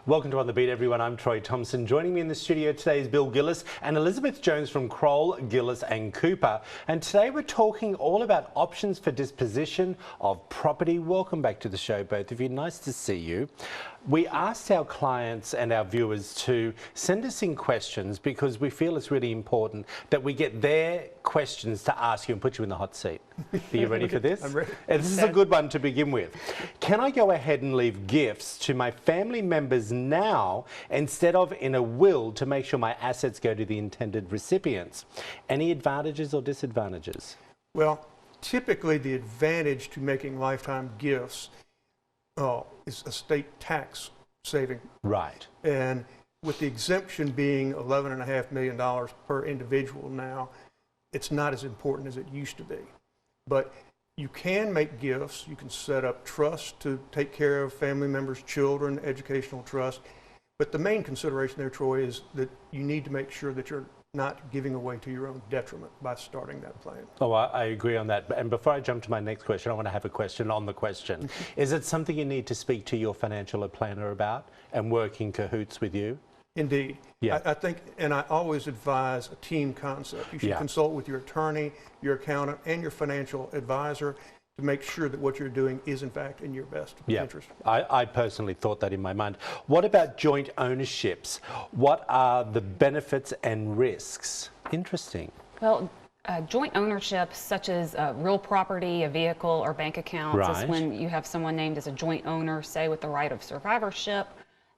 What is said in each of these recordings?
Welcome to On the Beat, everyone. I'm Troy Thompson. Joining me in the studio today is Bill Gillis and Elizabeth Jones from Crowell Gillis and Cooper. And today we're talking all about options for disposition of property. Welcome back to the show, both of you. Nice to see you. We asked our clients and our viewers to send us in questions because we feel it's really important that we get their questions to ask you and put you in the hot seat. Are you ready for this? I'm ready. This is a good one to begin with. Can I go ahead and leave gifts to my family members now instead of in a will to make sure my assets go to the intended recipients? Any advantages or disadvantages? Well, typically the advantage to making lifetime gifts is estate tax saving. Right. And with the exemption being $11.5 million per individual now, it's not as important as it used to be. But you can make gifts, you can set up trusts to take care of family members, children, educational trust. But the main consideration there, Troy, is that you need to make sure that you're not giving away to your own detriment by starting that plan. Oh, I agree on that. And before I jump to my next question, I want to have a question on the question. Is it something you need to speak to your financial planner about and work in cahoots with you? Indeed. Yeah. I think, and I always advise a team concept. You should consult with your attorney, your accountant, and your financial advisor to make sure that what you're doing is in fact in your best interest. I personally thought that in my mind. What about joint ownerships? What are the benefits and risks? Interesting. Well, joint ownership, such as real property, a vehicle, or bank accounts, is when you have someone named as a joint owner, say with the right of survivorship,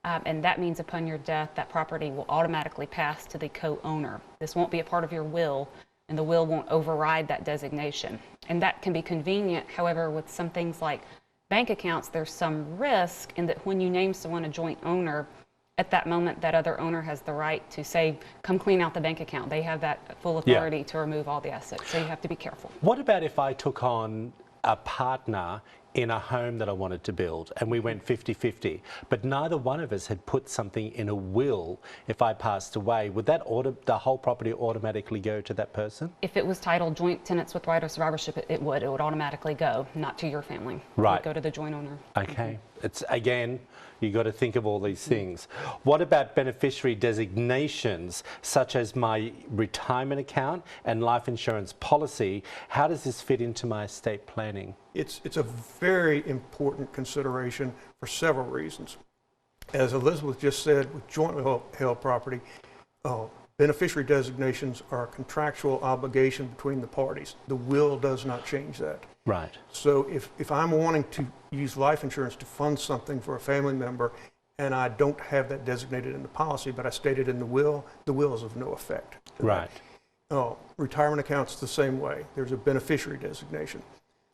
and that means upon your death, that property will automatically pass to the co-owner. This won't be a part of your will, and the will won't override that designation. And that can be convenient. However, with some things like bank accounts, there's some risk in that when you name someone a joint owner, at that moment, that other owner has the right to say, come clean out the bank account. They have that full authority to remove all the assets. So you have to be careful. What about if I took on a partner in a home that I wanted to build and we went 50-50, but neither one of us had put something in a will? If I passed away, would that the whole property automatically go to that person? If it was titled joint tenants with right of survivorship, it would automatically go, not to your family. Right. It would go to the joint owner. Okay. It's, again, you got to think of all these things. What about beneficiary designations, such as my retirement account and life insurance policy? How does this fit into my estate planning? It's a very important consideration for several reasons. As Elizabeth just said, with jointly held property, beneficiary designations are a contractual obligation between the parties. The will does not change that. Right. So if I'm wanting to use life insurance to fund something for a family member and I don't have that designated in the policy, but I stated in the will is of no effect. Right. Retirement accounts the same way. There's a beneficiary designation.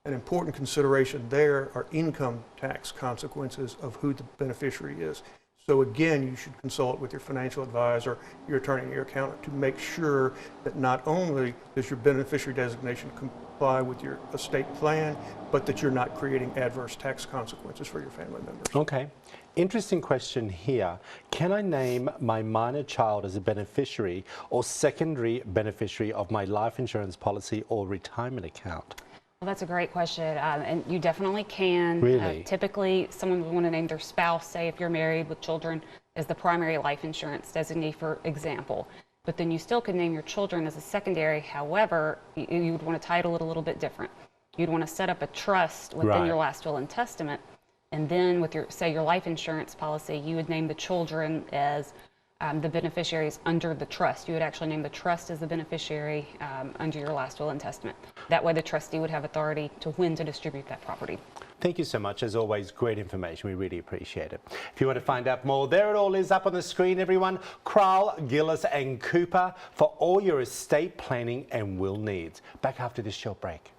An important consideration there are income tax consequences of who the beneficiary is. So again, you should consult with your financial advisor, your attorney, and your accountant to make sure that not only does your beneficiary designation comply with your estate plan, but that you're not creating adverse tax consequences for your family members. Okay. Interesting question here. Can I name my minor child as a beneficiary or secondary beneficiary of my life insurance policy or retirement account? Well, that's a great question, and you definitely can. Really? Typically, someone would want to name their spouse, say if you're married with children, as the primary life insurance designee, for example. But then you still could name your children as a secondary. However, you would want to title it a little bit different. You'd want to set up a trust within your last will and testament, and then with your, say, your life insurance policy, you would name the children as the beneficiaries under the trust. You would actually name the trust as the beneficiary under your last will and testament. That way the trustee would have authority to when to distribute that property. Thank you so much. As always, great information. We really appreciate it. If you want to find out more, there it all is up on the screen, everyone. Crowell, Gillis and Cooper for all your estate planning and will needs. Back after this short break.